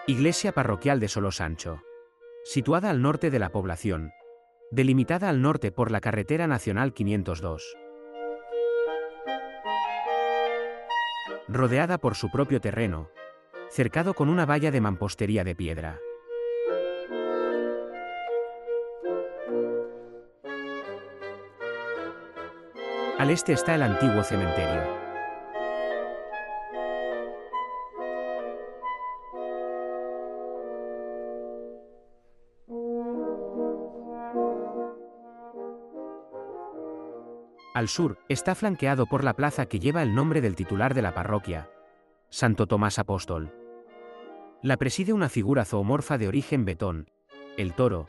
Iglesia parroquial de Solosancho. Situada al norte de la población. Delimitada al norte por la carretera nacional 502. Rodeada por su propio terreno. Cercado con una valla de mampostería de piedra. Al este está el antiguo cementerio. Al sur, está flanqueado por la plaza que lleva el nombre del titular de la parroquia, Santo Tomás Apóstol. La preside una figura zoomorfa de origen betón, el toro,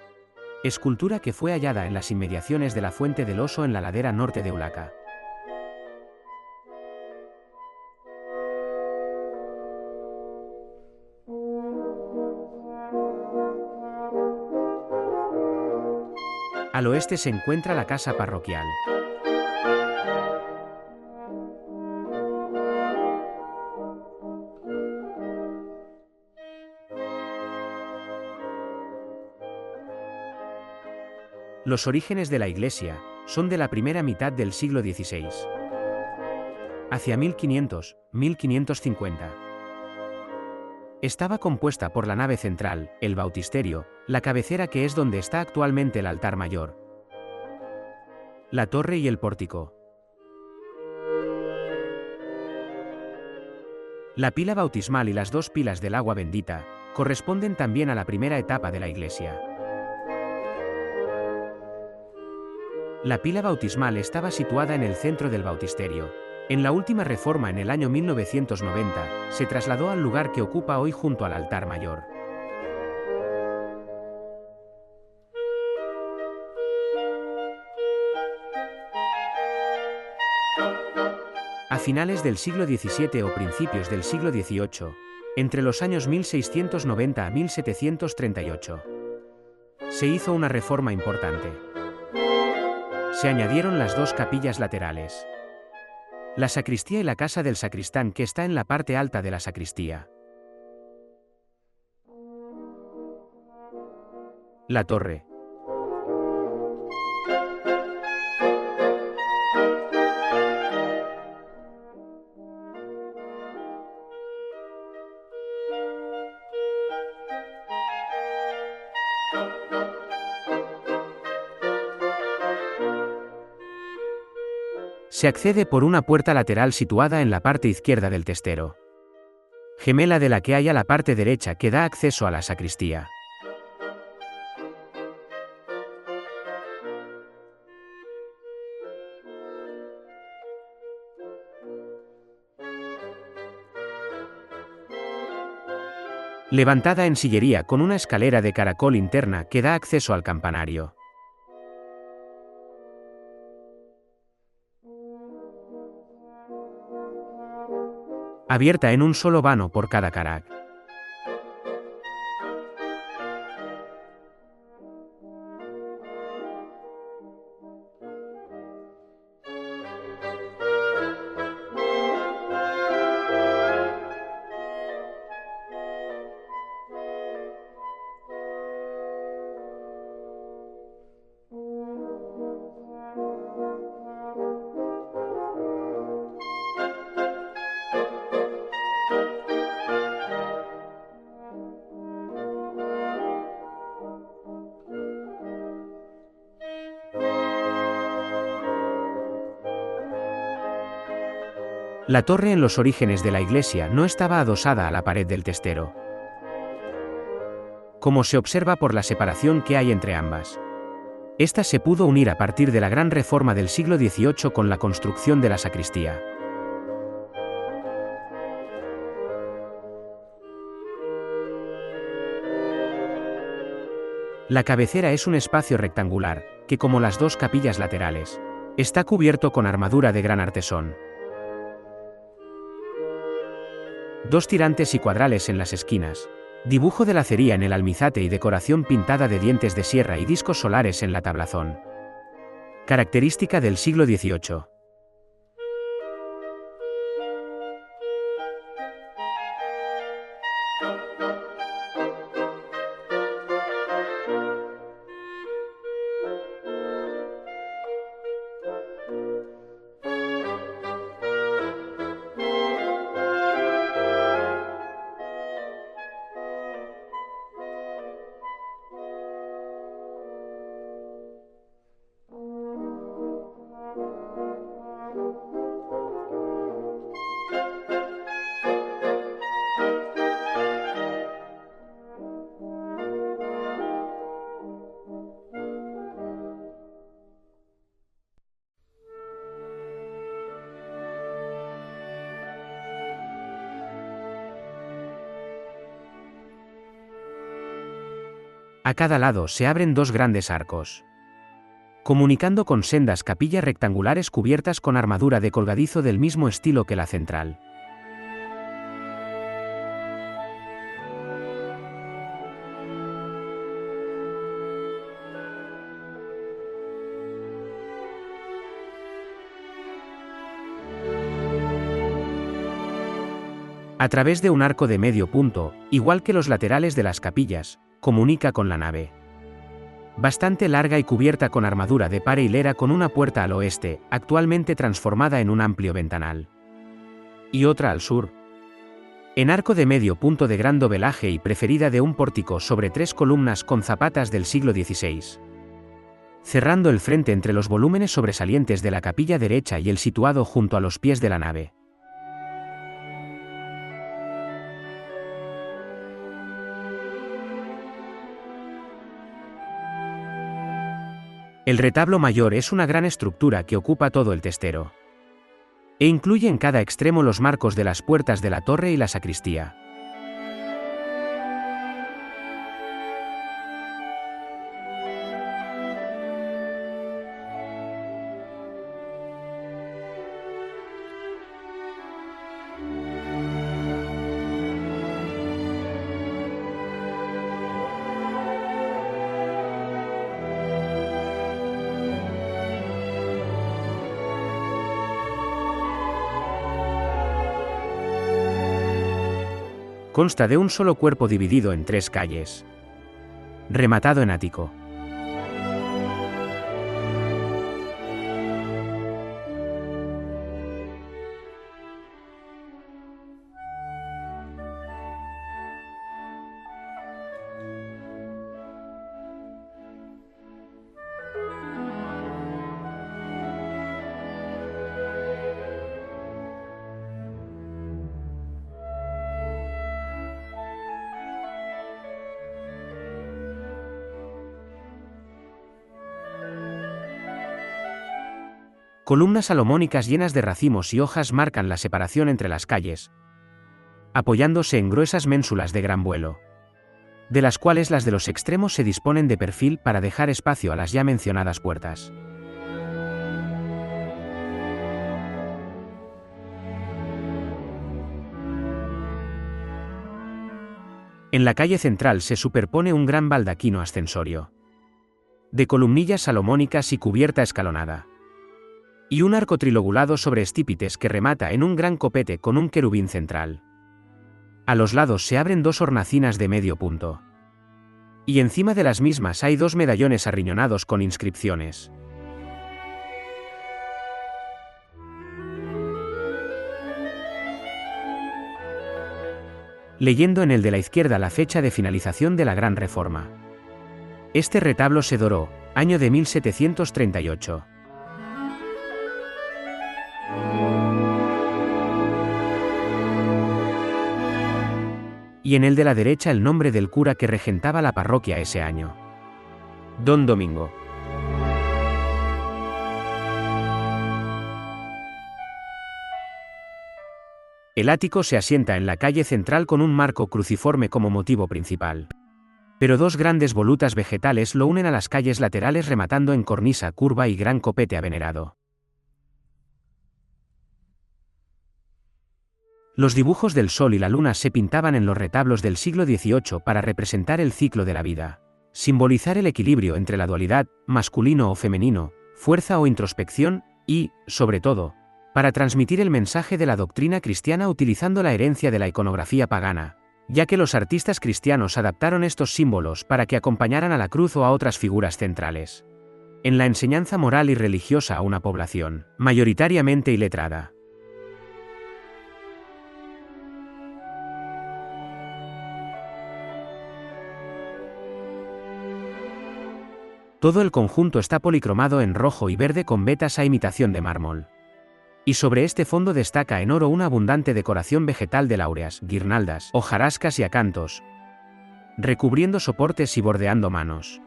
escultura que fue hallada en las inmediaciones de la Fuente del Oso en la ladera norte de Ulaca. Al oeste se encuentra la casa parroquial. Los orígenes de la iglesia son de la primera mitad del siglo XVI. Hacia 1500-1550. Estaba compuesta por la nave central, el bautisterio, la cabecera que es donde está actualmente el altar mayor, la torre y el pórtico. La pila bautismal y las dos pilas del agua bendita corresponden también a la primera etapa de la iglesia. La pila bautismal estaba situada en el centro del bautisterio. En la última reforma en el año 1990, se trasladó al lugar que ocupa hoy junto al altar mayor. A finales del siglo XVII o principios del siglo XVIII, entre los años 1690 a 1738, se hizo una reforma importante. Se añadieron las dos capillas laterales, la sacristía y la casa del sacristán que está en la parte alta de la sacristía. La torre. Se accede por una puerta lateral situada en la parte izquierda del testero, gemela de la que hay a la parte derecha que da acceso a la sacristía. Levantada en sillería con una escalera de caracol interna que da acceso al campanario. Abierta en un solo vano por cada carac. La torre en los orígenes de la iglesia no estaba adosada a la pared del testero, como se observa por la separación que hay entre ambas. Esta se pudo unir a partir de la gran reforma del siglo XVIII con la construcción de la sacristía. La cabecera es un espacio rectangular, que como las dos capillas laterales, está cubierto con armadura de gran artesón. Dos tirantes y cuadrales en las esquinas, dibujo de lacería en el almizate y decoración pintada de dientes de sierra y discos solares en la tablazón. Característica del siglo XVIII. A cada lado se abren dos grandes arcos, comunicando con sendas capillas rectangulares cubiertas con armadura de colgadizo del mismo estilo que la central. A través de un arco de medio punto, igual que los laterales de las capillas, comunica con la nave. Bastante larga y cubierta con armadura de par e hilera con una puerta al oeste, actualmente transformada en un amplio ventanal. Y otra al sur. En arco de medio punto de gran dovelaje y preferida de un pórtico sobre 3 columnas con zapatas del siglo XVI. Cerrando el frente entre los volúmenes sobresalientes de la capilla derecha y el situado junto a los pies de la nave. El retablo mayor es una gran estructura que ocupa todo el testero. E incluye en cada extremo los marcos de las puertas de la torre y la sacristía. Consta de un solo cuerpo dividido en 3 calles. Rematado en ático. Columnas salomónicas llenas de racimos y hojas marcan la separación entre las calles, apoyándose en gruesas ménsulas de gran vuelo, de las cuales las de los extremos se disponen de perfil para dejar espacio a las ya mencionadas puertas. En la calle central se superpone un gran baldaquino ascensorio, de columnillas salomónicas y cubierta escalonada, y un arco trilobulado sobre estípites que remata en un gran copete con un querubín central. A los lados se abren 2 hornacinas de medio punto. Y encima de las mismas hay 2 medallones arriñonados con inscripciones. Leyendo en el de la izquierda la fecha de finalización de la Gran Reforma. Este retablo se doró, año de 1738. Y en el de la derecha el nombre del cura que regentaba la parroquia ese año. Don Domingo. El ático se asienta en la calle central con un marco cruciforme como motivo principal. Pero 2 grandes volutas vegetales lo unen a las calles laterales rematando en cornisa curva y gran copete avenerado. Los dibujos del sol y la luna se pintaban en los retablos del siglo XVIII para representar el ciclo de la vida, simbolizar el equilibrio entre la dualidad, masculino o femenino, fuerza o introspección, y, sobre todo, para transmitir el mensaje de la doctrina cristiana utilizando la herencia de la iconografía pagana, ya que los artistas cristianos adaptaron estos símbolos para que acompañaran a la cruz o a otras figuras centrales en la enseñanza moral y religiosa a una población, mayoritariamente iletrada. Todo el conjunto está policromado en rojo y verde con vetas a imitación de mármol. Y sobre este fondo destaca en oro una abundante decoración vegetal de laureas, guirnaldas, hojarascas y acantos, recubriendo soportes y bordeando manos.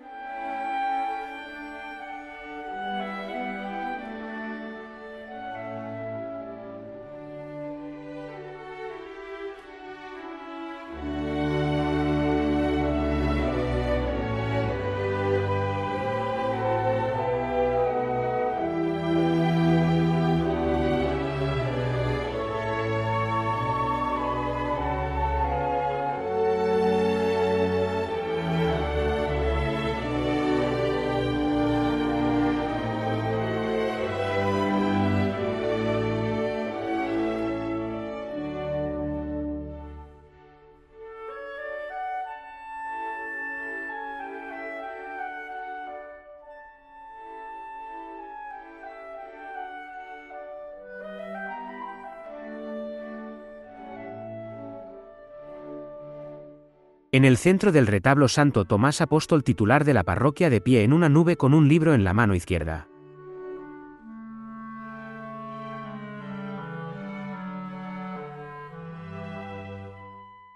En el centro del retablo Santo Tomás Apóstol titular de la parroquia de pie en una nube con un libro en la mano izquierda.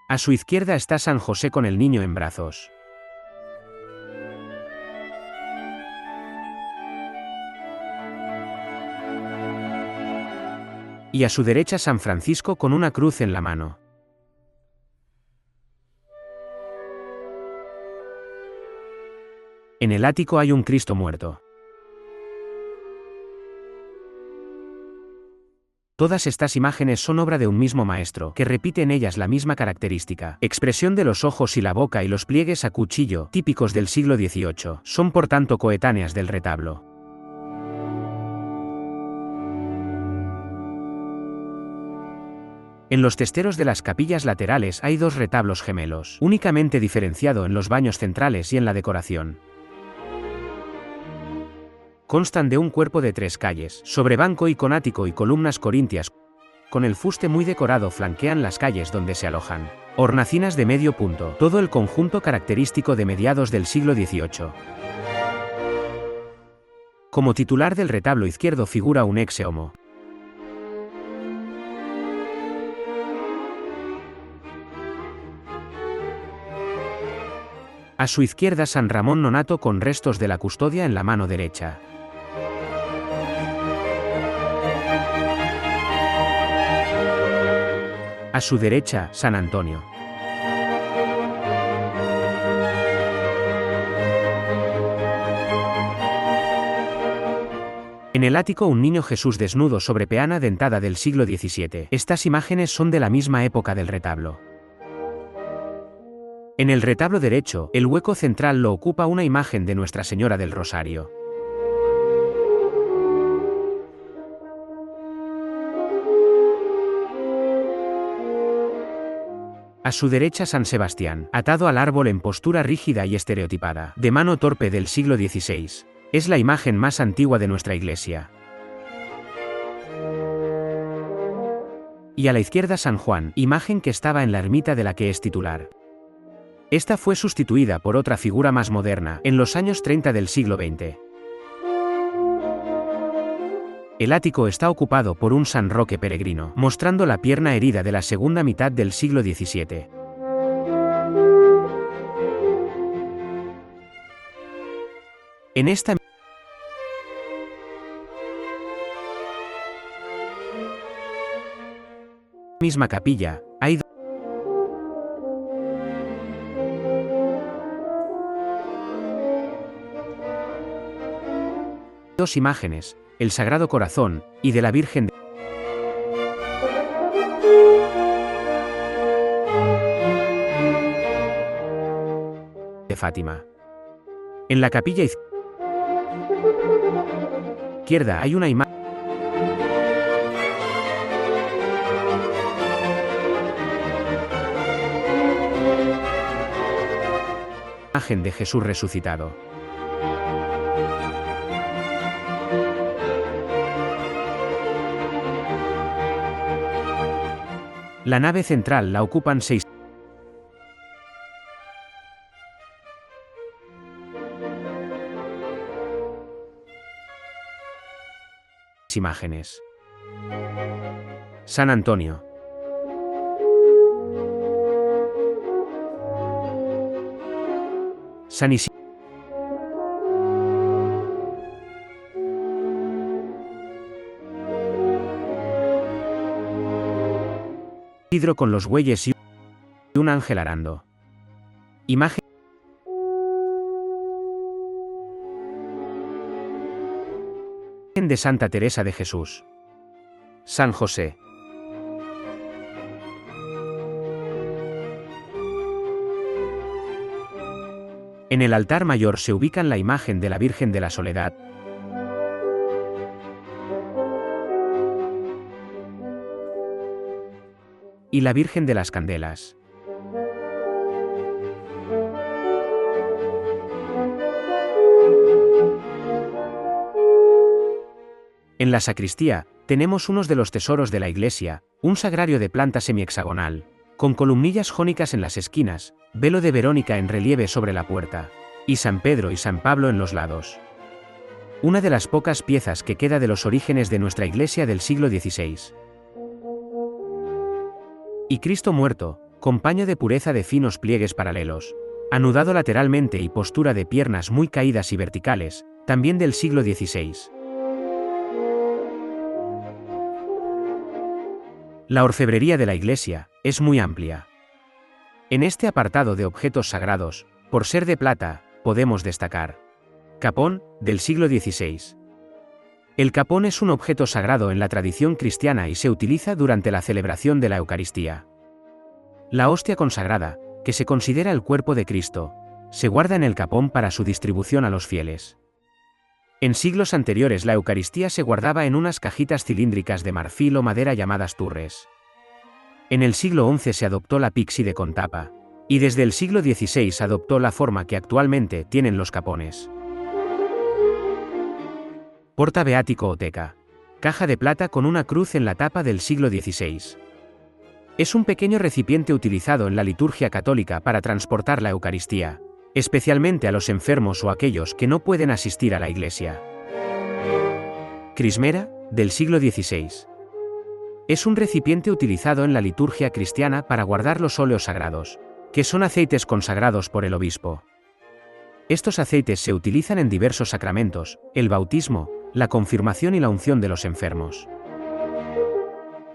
A su izquierda está San José con el niño en brazos. Y a su derecha San Francisco con una cruz en la mano. En el ático hay un Cristo muerto. Todas estas imágenes son obra de un mismo maestro, que repite en ellas la misma característica. Expresión de los ojos y la boca y los pliegues a cuchillo, típicos del siglo XVIII, son por tanto coetáneas del retablo. En los testeros de las capillas laterales hay dos retablos gemelos, únicamente diferenciado en los baños centrales y en la decoración. Constan de un cuerpo de 3 calles, sobre banco y con ático y columnas corintias, con el fuste muy decorado flanquean las calles donde se alojan. Hornacinas de medio punto, todo el conjunto característico de mediados del siglo XVIII. Como titular del retablo izquierdo figura un exe homo. A su izquierda San Ramón Nonato con restos de la custodia en la mano derecha. A su derecha, San Antonio. En el ático un niño Jesús desnudo sobre peana dentada del siglo XVII. Estas imágenes son de la misma época del retablo. En el retablo derecho, el hueco central lo ocupa una imagen de Nuestra Señora del Rosario. A su derecha San Sebastián, atado al árbol en postura rígida y estereotipada, de mano torpe del siglo XVI. Es la imagen más antigua de nuestra iglesia. Y a la izquierda San Juan, imagen que estaba en la ermita de la que es titular. Esta fue sustituida por otra figura más moderna, en los años 30 del siglo XX. El ático está ocupado por un San Roque peregrino, mostrando la pierna herida de la segunda mitad del siglo XVII. En esta misma capilla, hay dos imágenes, el Sagrado Corazón, y de la Virgen de Fátima. En la capilla izquierda hay una imagen de Jesús resucitado. La nave central la ocupan 6 imágenes. San Antonio. San Isidro con los bueyes y un ángel arando. Imagen de Santa Teresa de Jesús. San José. En el altar mayor se ubican la imagen de la Virgen de la Soledad, y la Virgen de las Candelas. En la sacristía, tenemos unos de los tesoros de la iglesia, un sagrario de planta semihexagonal, con columnillas jónicas en las esquinas, velo de Verónica en relieve sobre la puerta, y San Pedro y San Pablo en los lados. Una de las pocas piezas que queda de los orígenes de nuestra iglesia del siglo XVI. Y Cristo muerto, con paño de pureza de finos pliegues paralelos, anudado lateralmente y postura de piernas muy caídas y verticales, también del siglo XVI. La orfebrería de la iglesia es muy amplia. En este apartado de objetos sagrados, por ser de plata, podemos destacar capón, del siglo XVI. El capón es un objeto sagrado en la tradición cristiana y se utiliza durante la celebración de la Eucaristía. La hostia consagrada, que se considera el cuerpo de Cristo, se guarda en el capón para su distribución a los fieles. En siglos anteriores la Eucaristía se guardaba en unas cajitas cilíndricas de marfil o madera llamadas turres. En el siglo XI se adoptó la píxide con tapa, y desde el siglo XVI adoptó la forma que actualmente tienen los capones. Porta beático o teca. Caja de plata con una cruz en la tapa del siglo XVI. Es un pequeño recipiente utilizado en la liturgia católica para transportar la Eucaristía, especialmente a los enfermos o aquellos que no pueden asistir a la iglesia. Crismera, del siglo XVI. Es un recipiente utilizado en la liturgia cristiana para guardar los óleos sagrados, que son aceites consagrados por el obispo. Estos aceites se utilizan en diversos sacramentos, el bautismo, la confirmación y la unción de los enfermos.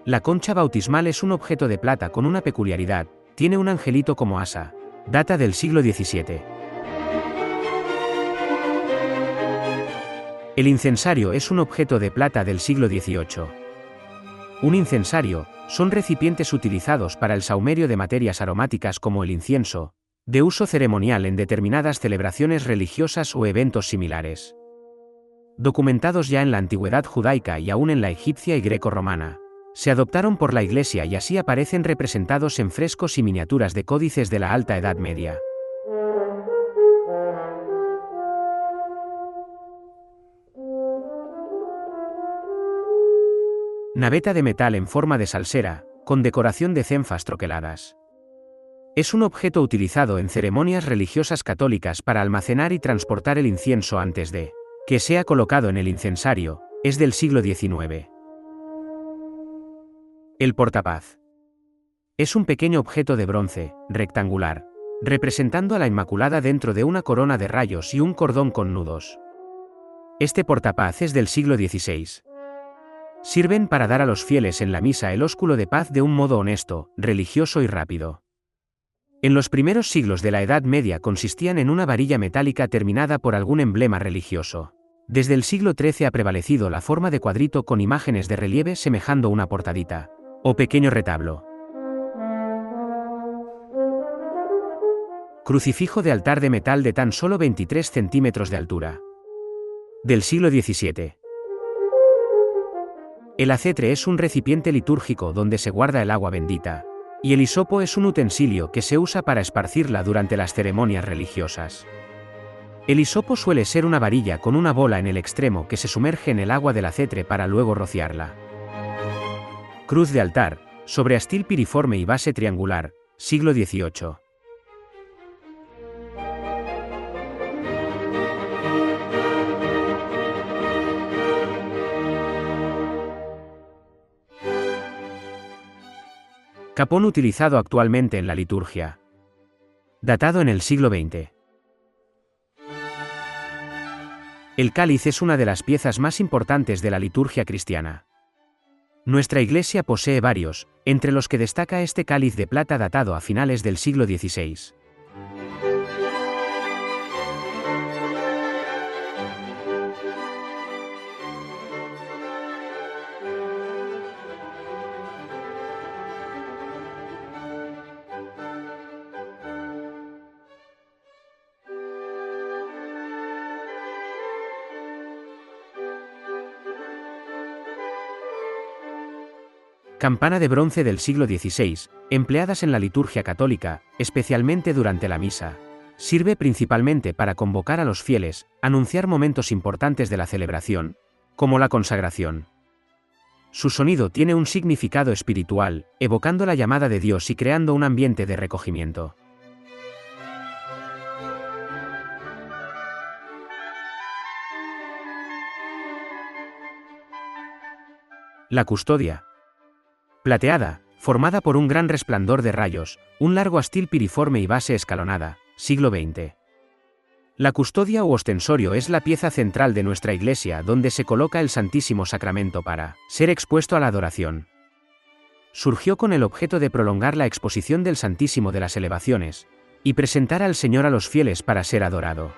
La concha bautismal es un objeto de plata con una peculiaridad, tiene un angelito como asa, data del siglo XVII. El incensario es un objeto de plata del siglo XVIII. Un incensario son recipientes utilizados para el sahumerio de materias aromáticas como el incienso, de uso ceremonial en determinadas celebraciones religiosas o eventos similares. Documentados ya en la antigüedad judaica y aún en la egipcia y greco-romana, se adoptaron por la Iglesia y así aparecen representados en frescos y miniaturas de códices de la Alta Edad Media. Naveta de metal en forma de salsera, con decoración de cenfas troqueladas. Es un objeto utilizado en ceremonias religiosas católicas para almacenar y transportar el incienso antes de que sea colocado en el incensario, es del siglo XIX. El portapaz. Es un pequeño objeto de bronce, rectangular, representando a la Inmaculada dentro de una corona de rayos y un cordón con nudos. Este portapaz es del siglo XVI. Sirven para dar a los fieles en la misa el ósculo de paz de un modo honesto, religioso y rápido. En los primeros siglos de la Edad Media consistían en una varilla metálica terminada por algún emblema religioso. Desde el siglo XIII ha prevalecido la forma de cuadrito con imágenes de relieve semejando una portadita, o pequeño retablo. Crucifijo de altar de metal de tan solo 23 centímetros de altura. Del siglo XVII. El acetre es un recipiente litúrgico donde se guarda el agua bendita, y el hisopo es un utensilio que se usa para esparcirla durante las ceremonias religiosas. El hisopo suele ser una varilla con una bola en el extremo que se sumerge en el agua del acetre para luego rociarla. Cruz de altar, sobre astil piriforme y base triangular, siglo XVIII. Capón utilizado actualmente en la liturgia. Datado en el siglo XX. El cáliz es una de las piezas más importantes de la liturgia cristiana. Nuestra iglesia posee varios, entre los que destaca este cáliz de plata datado a finales del siglo XVI. Campana de bronce del siglo XVI, empleadas en la liturgia católica, especialmente durante la misa. Sirve principalmente para convocar a los fieles, anunciar momentos importantes de la celebración, como la consagración. Su sonido tiene un significado espiritual, evocando la llamada de Dios y creando un ambiente de recogimiento. La custodia. Plateada, formada por un gran resplandor de rayos, un largo astil piriforme y base escalonada, siglo XX. La custodia u ostensorio es la pieza central de nuestra iglesia donde se coloca el Santísimo Sacramento para ser expuesto a la adoración. Surgió con el objeto de prolongar la exposición del Santísimo de las elevaciones, y presentar al Señor a los fieles para ser adorado.